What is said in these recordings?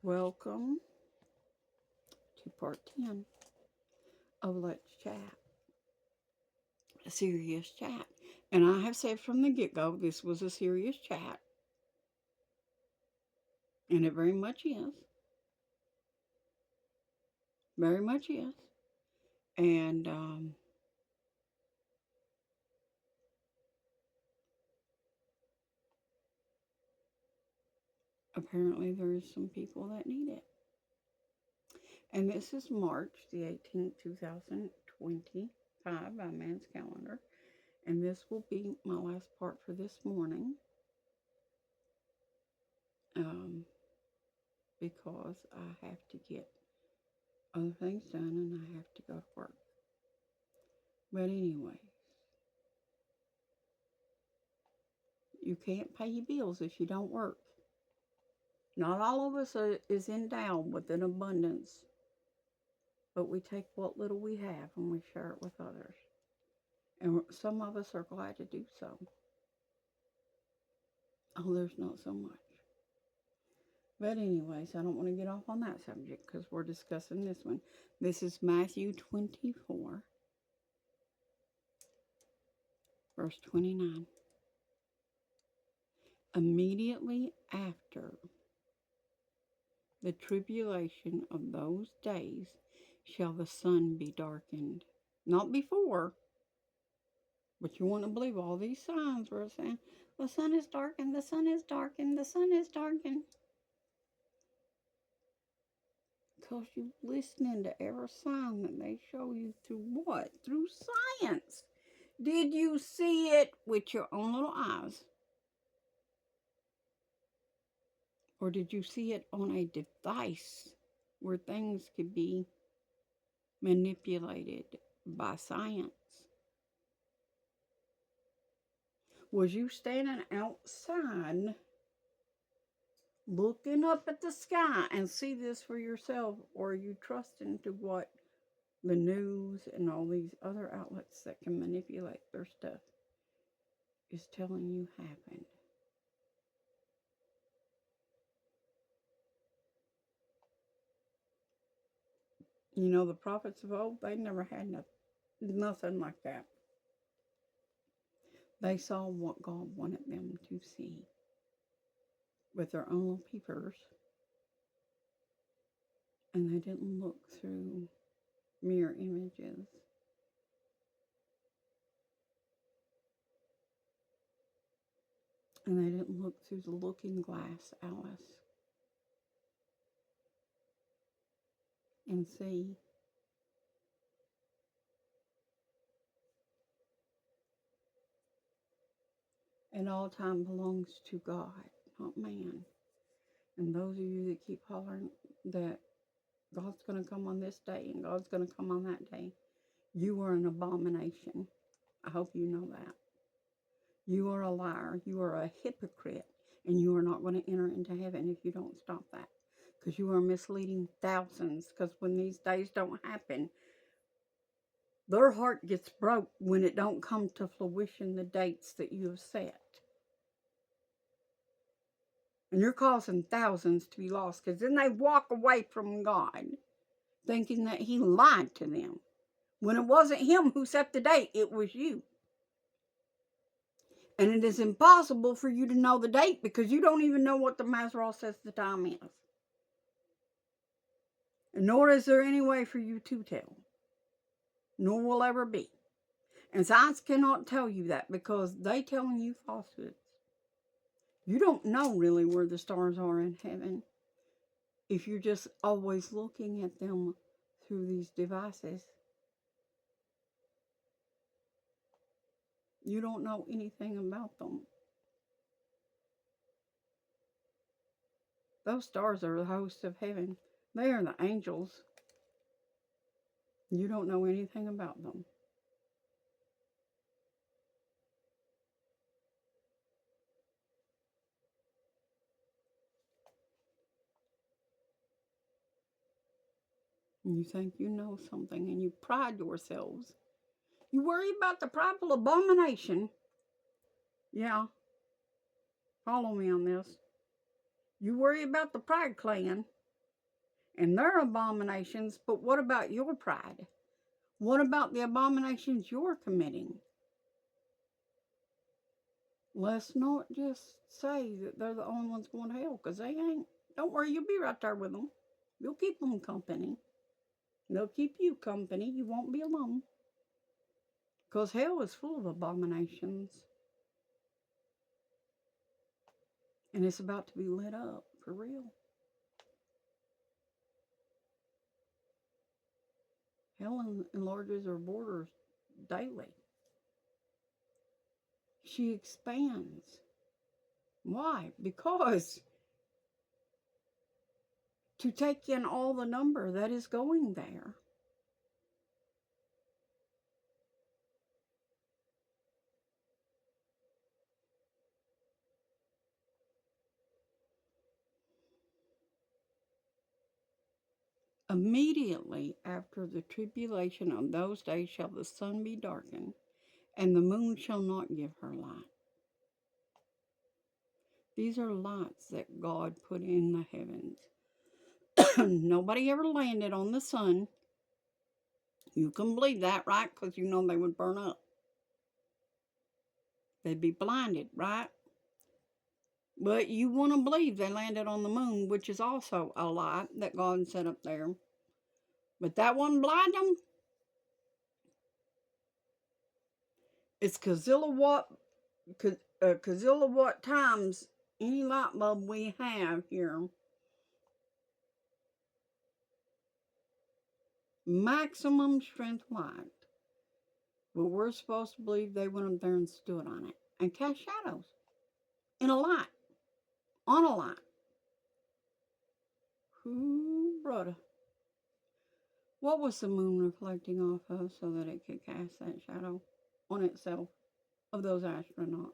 Welcome to part 10 of Let's Chat, a serious chat. And I have said from the get go this was a serious chat, and it very much is. Very much is. And apparently, there's some people that need it. And this is March the 18th, 2025 by Man's Calendar. And this will be my last part for this morning. Because I have to get other things done and I have to go to work. But anyway, you can't pay your bills if you don't work. Not all of us is endowed with an abundance, but we take what little we have and we share it with others. And some of us are glad to do so. Others not so much. But anyways, I don't want to get off on that subject because we're discussing this one. This is Matthew 24, verse 29. Immediately after the tribulation of those days shall the sun be darkened. Not before, but you want to believe all these signs were saying, the sun is darkened, the sun is darkened, the sun is darkened. Because you're listening to every sign that they show you through what? Through science. Did you see it with your own little eyes? Or did you see it on a device where things could be manipulated by science? Was you standing outside looking up at the sky and see this for yourself, or are you trusting to what the news and all these other outlets that can manipulate their stuff is telling you happened? You know, the prophets of old, they never had nothing like that. They saw what God wanted them to see with their own little peepers, and they didn't look through mirror images. And they didn't look through the looking glass, Alice, and see. And all time belongs to God, not man. And those of you that keep hollering that God's going to come on this day and God's going to come on that day, you are an abomination. I hope you know that. You are a liar. You are a hypocrite. And you are not going to enter into heaven if you don't stop that. Because you are misleading thousands. Because when these days don't happen, their heart gets broke when it don't come to fruition the dates that you have set. And you're causing thousands to be lost, because then they walk away from God thinking that he lied to them. When it wasn't him who set the date, it was you. And it is impossible for you to know the date because you don't even know what the Mazral says the time is. And nor is there any way for you to tell. Nor will ever be. And science cannot tell you that because they telling you falsehoods. You don't know really where the stars are in heaven if you're just always looking at them through these devices. You don't know anything about them. Those stars are the hosts of heaven. They are the angels. You don't know anything about them. And you think you know something and you pride yourselves. You worry about the prideful abomination. Yeah, follow me on this. You worry about the pride clan and their abominations, but what about your pride? What about the abominations you're committing? Let's not just say that they're the only ones going to hell, because they ain't. Don't worry, you'll be right there with them. You'll keep them company. They'll keep you company. You won't be alone. Because hell is full of abominations. And it's about to be lit up for real. Hell enlarges her borders daily. She expands. Why? Because to take in all the number that is going there. Immediately after the tribulation of those days shall the sun be darkened, and the moon shall not give her light. These are lights that God put in the heavens. Nobody ever landed on the sun. You can believe that, right? Because you know they would burn up. They'd be blinded, right? But you want to believe they landed on the moon, which is also a light that God set up there. But that wouldn't blind them. It's kilowatt times any light bulb we have here. Maximum strength light. But we're supposed to believe they went up there and stood on it and cast shadows in a light, on a light. Ooh, brother. What was the moon reflecting off of so that it could cast that shadow on itself of those astronauts?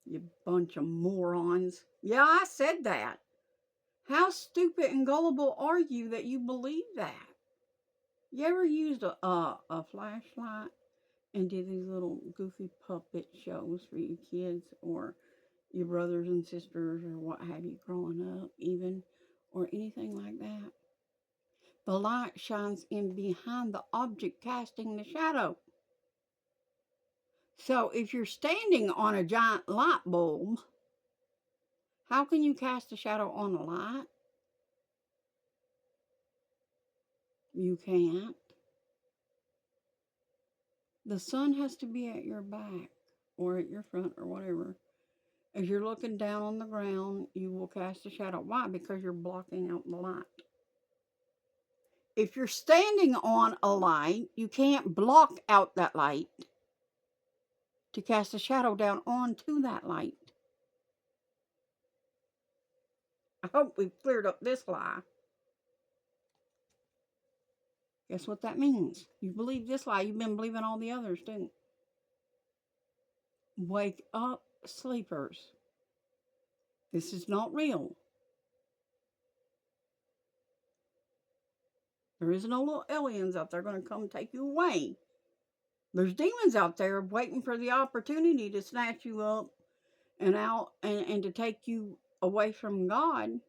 You bunch of morons. Yeah, I said that. How stupid and gullible are you that you believe that? You ever used a flashlight and did these little goofy puppet shows for your kids or your brothers and sisters or what have you growing up even, or anything like that? The light shines in behind the object casting the shadow. So if you're standing on a giant light bulb, how can you cast a shadow on a light? You can't. The sun has to be at your back or at your front or whatever. As you're looking down on the ground, you will cast a shadow. Why? Because you're blocking out the light. If you're standing on a light, you can't block out that light to cast a shadow down onto that light. I hope we've cleared up this lie. Guess what that means? You believe this lie, you've been believing all the others too. Wake up, sleepers. This is not real. There is no little aliens out there going to come take you away. There's demons out there waiting for the opportunity to snatch you up and out and to take you away from God.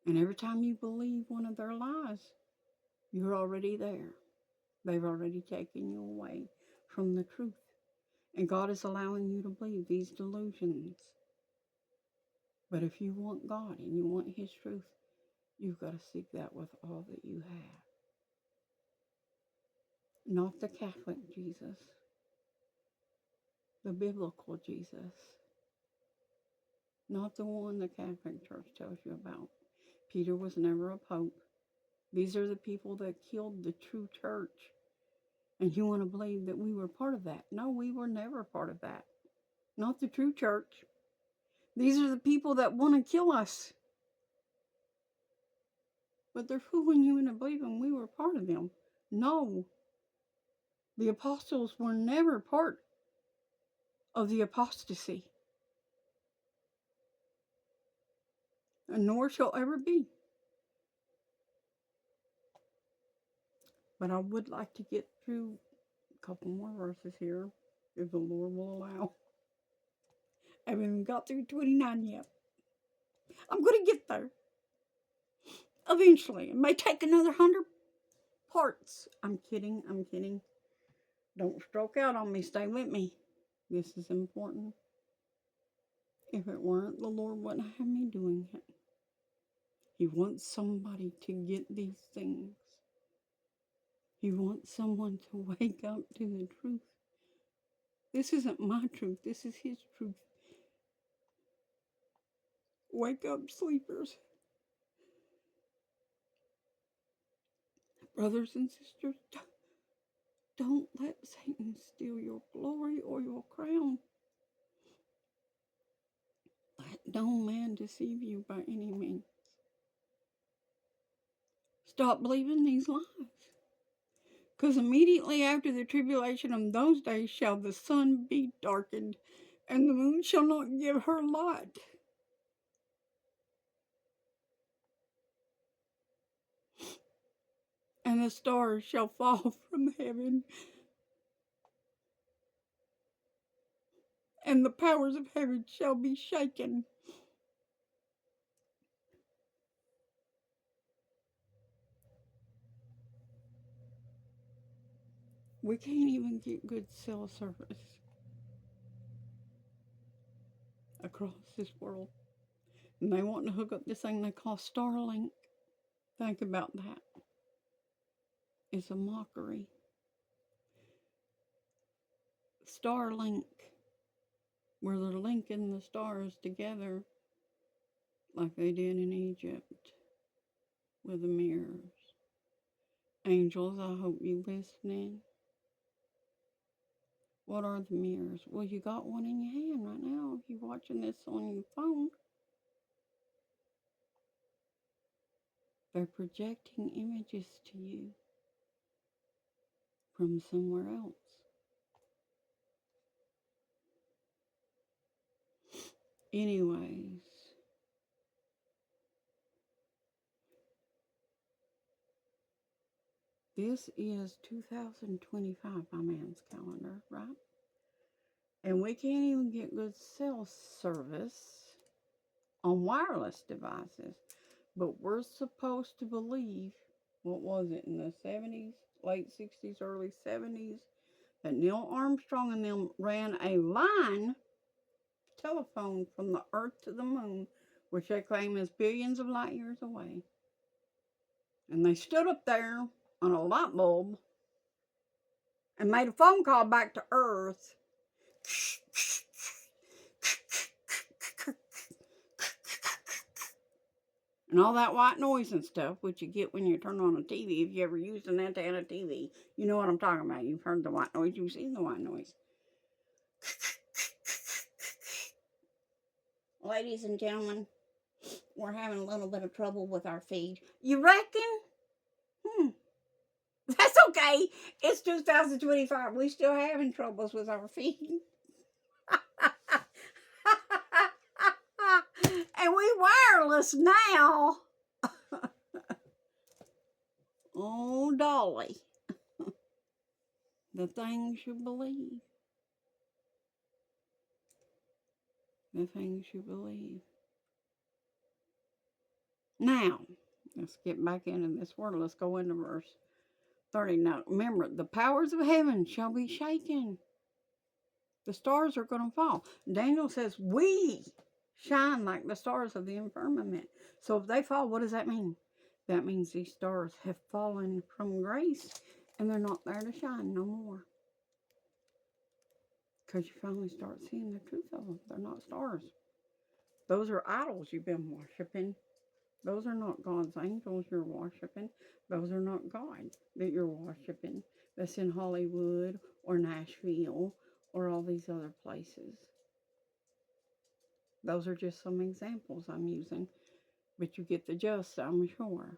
And every time you believe one of their lies, you're already there. They've already taken you away from the truth. And God is allowing you to believe these delusions. But if you want God and you want His truth, you've got to seek that with all that you have. Not the Catholic Jesus, the biblical Jesus. Not the one the Catholic Church tells you about. Peter was never a pope. These are the people that killed the true church. And you want to believe that we were part of that. No, we were never part of that. Not the true church. These are the people that want to kill us. But they're fooling you into believing we were part of them. No. The apostles were never part of the apostasy. And nor shall ever be. But I would like to get through a couple more verses here, if the Lord will allow. I haven't even got through 29 yet. I'm going to get there. Eventually. It may take another 100 parts. I'm kidding. I'm kidding. Don't stroke out on me. Stay with me. This is important. If it weren't, the Lord wouldn't have me doing it. He wants somebody to get these things. He wants someone to wake up to the truth. This isn't my truth. This is His truth. Wake up, sleepers. Brothers and sisters, don't let Satan steal your glory or your crown. Let no man deceive you by any means. Stop believing these lies. Because immediately after the tribulation of those days shall the sun be darkened, and the moon shall not give her light. And the stars shall fall from heaven, and the powers of heaven shall be shaken. We can't even get good cell service across this world. And they want to hook up this thing they call Starlink. Think about that. It's a mockery. Starlink, where they're linking the stars together like they did in Egypt with the mirrors. Angels, I hope you listening. What are the mirrors? Well, you got one in your hand right now if you're watching this on your phone. They're projecting images to you from somewhere else. Anyways, this is 2025 by man's calendar, right? And we can't even get good cell service on wireless devices. But we're supposed to believe, what was it, in the 70s, late 60s, early 70s, that Neil Armstrong and them ran a line telephone from the Earth to the moon, which they claim is billions of light years away. And they stood up there on a light bulb and made a phone call back to Earth. And all that white noise and stuff, which you get when you turn on a TV. If you ever used an antenna TV, you know what I'm talking about. You've heard the white noise. You've seen the white noise. Ladies and gentlemen, we're having a little bit of trouble with our feed. You reckon? That's okay. It's 2025. We still having troubles with our feed. And we wireless now. Oh, Dolly. The things you believe. The things you believe. Now, let's get back into this word. Let's go into verse 30. Now, remember, the powers of heaven shall be shaken. The stars are going to fall. Daniel says, we shine like the stars of the firmament. So if they fall, what does that mean? That means these stars have fallen from grace and they're not there to shine no more. Because you finally start seeing the truth of them. They're not stars. Those are idols you've been worshiping. Those are not God's angels you're worshiping. Those are not God that you're worshiping. That's in Hollywood or Nashville or all these other places. Those are just some examples I'm using. But you get the gist, I'm sure.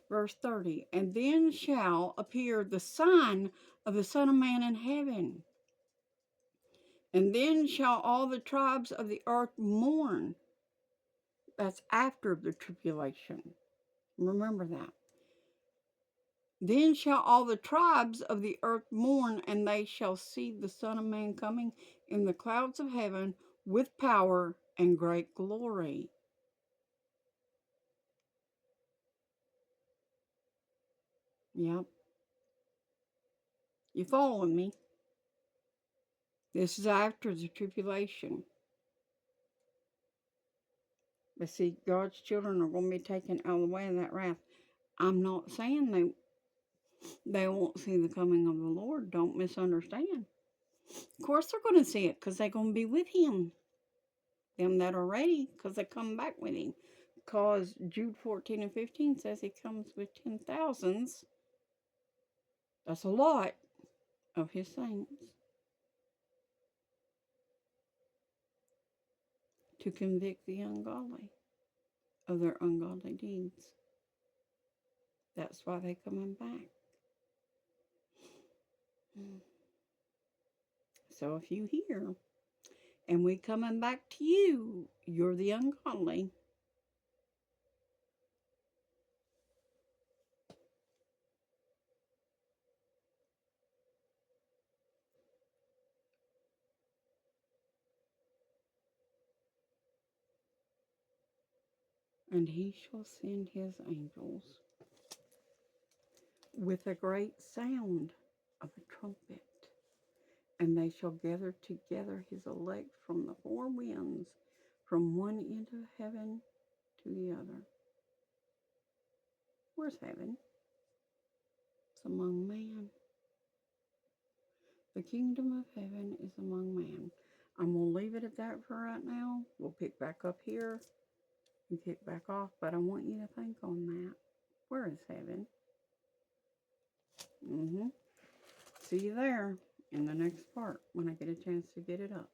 Verse 30, and then shall appear the sign of the Son of Man in heaven. And then shall all the tribes of the earth mourn. That's after the tribulation. Remember that. Then shall all the tribes of the earth mourn, and they shall see the Son of Man coming in the clouds of heaven with power and great glory. Yep. You following me? This is after the tribulation. But see, God's children are going to be taken out of the way of that wrath. I'm not saying they won't see the coming of the Lord. Don't misunderstand. Of course they're going to see it because they're going to be with Him. Them that are ready because they come back with Him. Because Jude 14 and 15 says He comes with 10,000s. That's a lot of His saints. To convict the ungodly of their ungodly deeds. That's why they're coming back. So if you hear, and we coming back to you, you're the ungodly. And He shall send His angels with a great sound of a trumpet, and they shall gather together His elect from the four winds, from one end of heaven to the other. Where's heaven? It's among man. The kingdom of heaven is among man. I'm going to leave it at that for right now. We'll pick back up here and kick back off, but I want you to think on that. Where is heaven? See you there in the next part when I get a chance to get it up.